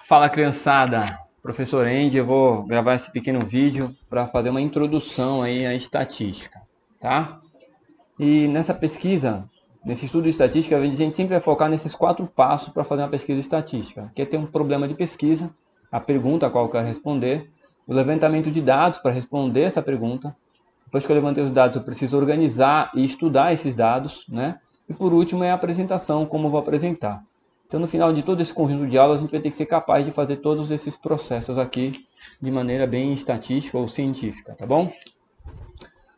Fala, criançada, professor Andy, eu vou gravar esse pequeno vídeo para fazer uma introdução aí à estatística, tá? E nessa pesquisa, nesse estudo de estatística, a gente sempre vai focar nesses 4 passos para fazer uma pesquisa estatística, que é ter um problema de pesquisa, a pergunta a qual eu quero responder, o levantamento de dados para responder essa pergunta. Depois que eu levantei os dados, eu preciso organizar e estudar esses dados, né? E por último é a apresentação, como eu vou apresentar. Então, no final de todo esse conjunto de aulas, a gente vai ter que ser capaz de fazer todos esses processos aqui de maneira bem estatística ou científica, tá bom?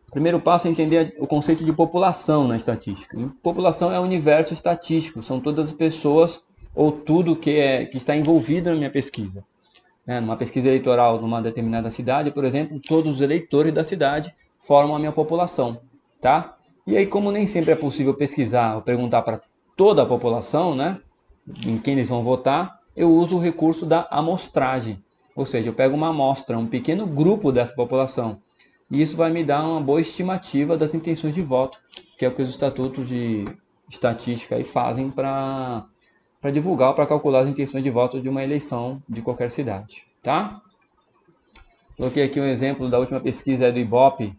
O primeiro passo é entender o conceito de população na estatística. E população é o universo estatístico, são todas as pessoas ou tudo que está envolvido na minha pesquisa. Numa pesquisa eleitoral numa determinada cidade, por exemplo, todos os eleitores da cidade formam a minha população, tá? E aí, como nem sempre é possível pesquisar ou perguntar para toda a população, né, em quem eles vão votar, eu uso o recurso da amostragem. Ou seja, eu pego uma amostra, um pequeno grupo dessa população. E isso vai me dar uma boa estimativa das intenções de voto, que é o que os estatutos de estatística aí fazem para divulgar, para calcular as intenções de voto de uma eleição de qualquer cidade, tá? Coloquei aqui um exemplo da última pesquisa do Ibope,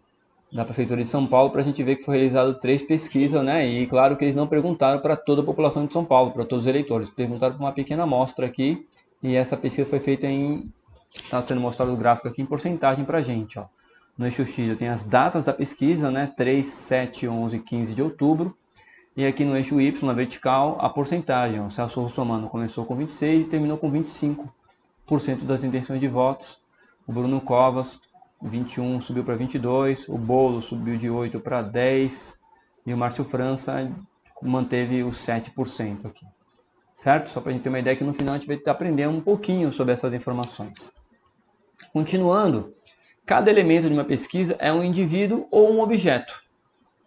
da Prefeitura de São Paulo, para a gente ver que foi realizado 3 pesquisas, né? E claro que eles não perguntaram para toda a população de São Paulo, para todos os eleitores, perguntaram para uma pequena amostra aqui, e essa pesquisa foi feita está sendo mostrado o gráfico aqui em porcentagem para a gente, ó. No eixo X eu tenho as datas da pesquisa, né? 3, 7, 11, 15 de outubro, e aqui no eixo Y, na vertical, a porcentagem. O Celso Russomano começou com 26 e terminou com 25% das intenções de votos. O Bruno Covas, 21, subiu para 22. O Bolo subiu de 8 para 10. E o Márcio França manteve os 7% aqui. Certo? Só para a gente ter uma ideia que no final a gente vai aprender um pouquinho sobre essas informações. Continuando, cada elemento de uma pesquisa é um indivíduo ou um objeto.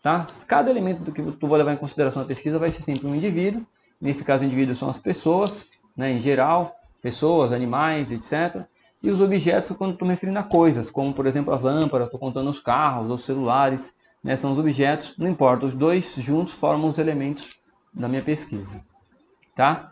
Tá? Cada elemento que tu vai levar em consideração na pesquisa vai ser sempre um indivíduo. Nesse caso, indivíduos são as pessoas, né, em geral, pessoas, animais, etc. E os objetos, quando estou me referindo a coisas, como por exemplo as lâmpadas, estou contando os carros, os celulares, né, são os objetos, não importa, os dois juntos formam os elementos da minha pesquisa. Tá?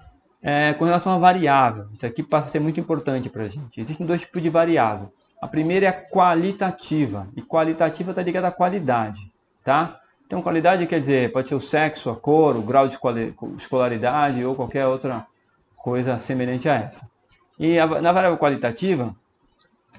Com relação à variável, isso aqui passa a ser muito importante para a gente. Existem 2 tipos de variável. A primeira é a qualitativa, e qualitativa está ligada à qualidade. Tá? Então, qualidade quer dizer, pode ser o sexo, a cor, o grau de escolaridade ou qualquer outra coisa semelhante a essa. E na variável qualitativa,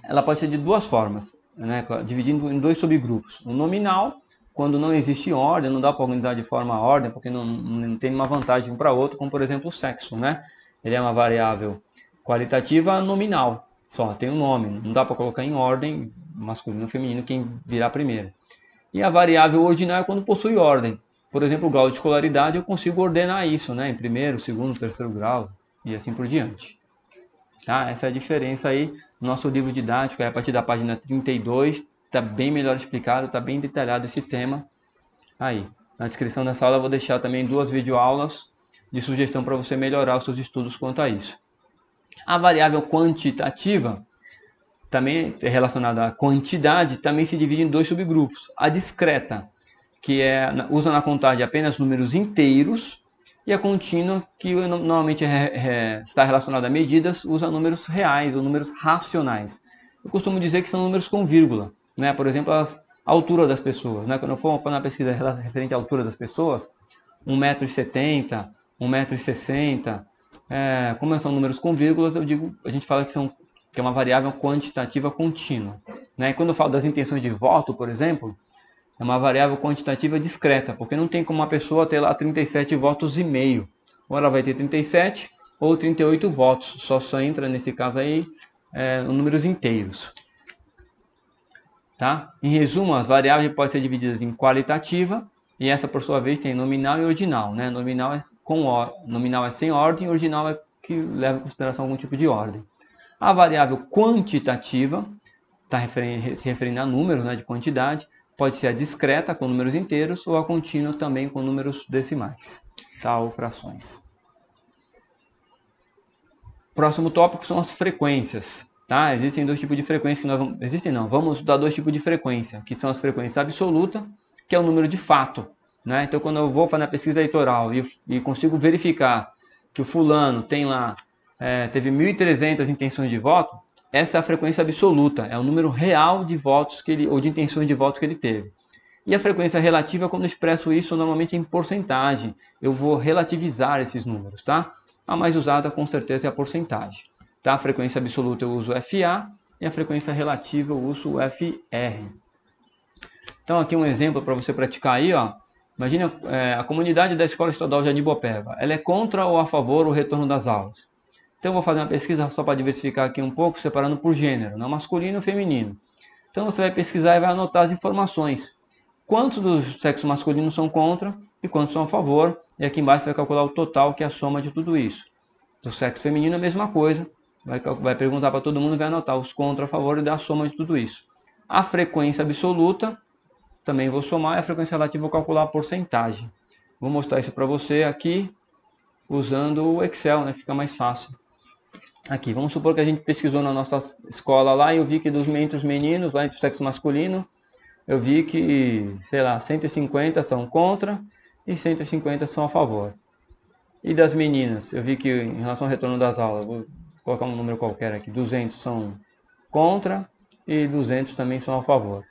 ela pode ser de 2 formas, né? Dividindo em 2 subgrupos. O nominal, quando não existe ordem, não dá para organizar de forma ordem, porque não tem uma vantagem um para outro, como por exemplo o sexo, né? Ele é uma variável qualitativa nominal, só tem um nome, não dá para colocar em ordem masculino ou feminino quem virá primeiro. E a variável ordinal é quando possui ordem. Por exemplo, o grau de escolaridade eu consigo ordenar isso, né? Em primeiro, segundo, terceiro grau e assim por diante. Tá? Essa é a diferença aí. Nosso livro didático, a partir da página 32, está bem melhor explicado, está bem detalhado esse tema. Aí, na descrição dessa aula eu vou deixar também 2 videoaulas de sugestão para você melhorar os seus estudos quanto a isso. A variável quantitativa, também relacionada à quantidade, também se divide em 2 subgrupos. A discreta, que usa na contagem apenas números inteiros, e a contínua, que normalmente está relacionada a medidas, usa números reais ou números racionais. Eu costumo dizer que são números com vírgula, né? Por exemplo, a altura das pessoas, né? Quando eu for na pesquisa referente à altura das pessoas, 1,70 m, 1,60 m, como são números com vírgulas, a gente fala que é uma variável quantitativa contínua. Né? Quando eu falo das intenções de voto, por exemplo, é uma variável quantitativa discreta, porque não tem como uma pessoa ter lá 37 votos e meio. Ou ela vai ter 37 ou 38 votos, só entra nesse caso aí números inteiros. Tá? Em resumo, as variáveis podem ser divididas em qualitativa, e essa por sua vez tem nominal e ordinal. Né? Nominal é sem ordem, ordinal é que leva em consideração algum tipo de ordem. A variável quantitativa, está se referindo a números, né, de quantidade, pode ser a discreta, com números inteiros, ou a contínua também com números decimais, tá? Ou frações. Próximo tópico são as frequências. Tá? Existem 2 tipos de frequência que nós vamos... Existem não, vamos estudar 2 tipos de frequência, que são as frequências absoluta, que é o número de fato. Né? Então, quando eu vou fazer a pesquisa eleitoral e consigo verificar que o fulano tem lá teve 1.300 intenções de voto, essa é a frequência absoluta, é o número real de votos ou de intenções de votos que ele teve. E a frequência relativa, quando eu expresso isso normalmente em porcentagem, eu vou relativizar esses números, tá? A mais usada com certeza é a porcentagem. Tá? A frequência absoluta eu uso FA e a frequência relativa eu uso FR. Então aqui um exemplo para você praticar aí, ó. Imagina a comunidade da Escola Estadual Jardim Boipeba. Ela é contra ou a favor o retorno das aulas? Então eu vou fazer uma pesquisa só para diversificar aqui um pouco, separando por gênero, não masculino e feminino. Então você vai pesquisar e vai anotar as informações. Quantos do sexo masculino são contra e quantos são a favor. E aqui embaixo você vai calcular o total, que é a soma de tudo isso. Do sexo feminino a mesma coisa. Vai perguntar para todo mundo e vai anotar os contra, a favor e dar a soma de tudo isso. A frequência absoluta, também vou somar, e a frequência relativa vou calcular a porcentagem. Vou mostrar isso para você aqui, usando o Excel, né? Fica mais fácil. Aqui, vamos supor que a gente pesquisou na nossa escola lá e eu vi que entre os meninos, lá entre o sexo masculino, eu vi que, sei lá, 150 são contra e 150 são a favor. E das meninas, eu vi que em relação ao retorno das aulas, vou colocar um número qualquer aqui, 200 são contra e 200 também são a favor.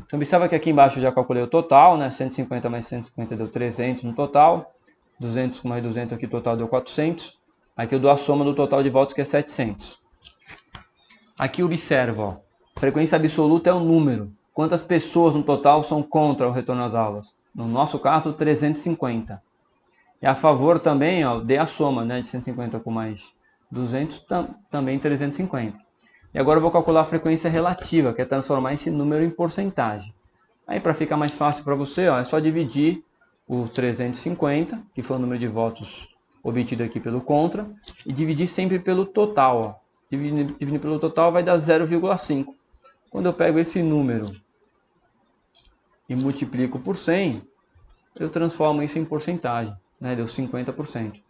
Então observa que aqui embaixo eu já calculei o total, né? 150 mais 150 deu 300 no total, 200 mais 200 aqui total deu 400. Aqui eu dou a soma do total de votos, que é 700. Aqui observa, ó, frequência absoluta é o número. Quantas pessoas no total são contra o retorno às aulas? No nosso caso, 350. E a favor também, ó, dei a soma, né, de 150 com mais 200, também 350. E agora eu vou calcular a frequência relativa, que é transformar esse número em porcentagem. Aí para ficar mais fácil para você, ó, é só dividir o 350, que foi o número de votos obtido aqui pelo contra, e dividir sempre pelo total. Ó. Dividindo pelo total vai dar 0,5. Quando eu pego esse número e multiplico por 100, eu transformo isso em porcentagem, né? Deu 50%.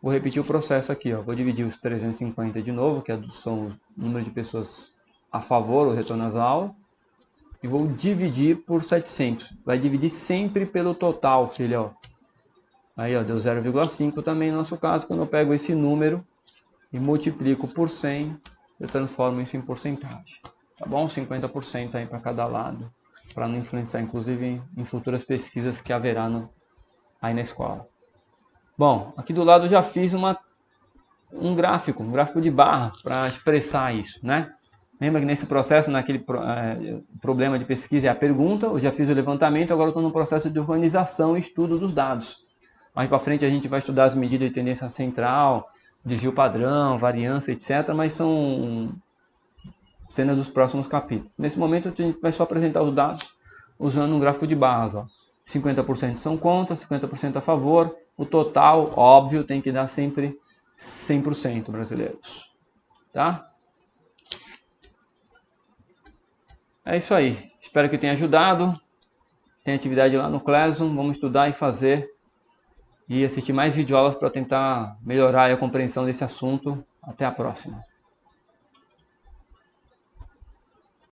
Vou repetir o processo aqui, ó. Vou dividir os 350 de novo, que são o número de pessoas a favor ou retorno às aulas, e vou dividir por 700. Vai dividir sempre pelo total, filho, ó. Aí, ó, deu 0,5 também no nosso caso. Quando eu pego esse número e multiplico por 100, eu transformo isso em porcentagem. Tá bom? 50% aí para cada lado, para não influenciar, inclusive, em futuras pesquisas que haverá aí na escola. Bom, aqui do lado eu já fiz um gráfico de barra para expressar isso, né? Lembra que nesse processo, naquele problema de pesquisa é a pergunta, eu já fiz o levantamento, agora eu estou no processo de organização e estudo dos dados. Mais para frente a gente vai estudar as medidas de tendência central, desvio padrão, variância, etc. Mas são cenas dos próximos capítulos. Nesse momento a gente vai só apresentar os dados usando um gráfico de barras. Ó. 50% são contra, 50% a favor. O total, óbvio, tem que dar sempre 100% brasileiros. Tá? É isso aí. Espero que tenha ajudado. Tem atividade lá no Classroom. Vamos estudar e fazer. E assistir mais videoaulas para tentar melhorar a compreensão desse assunto. Até a próxima.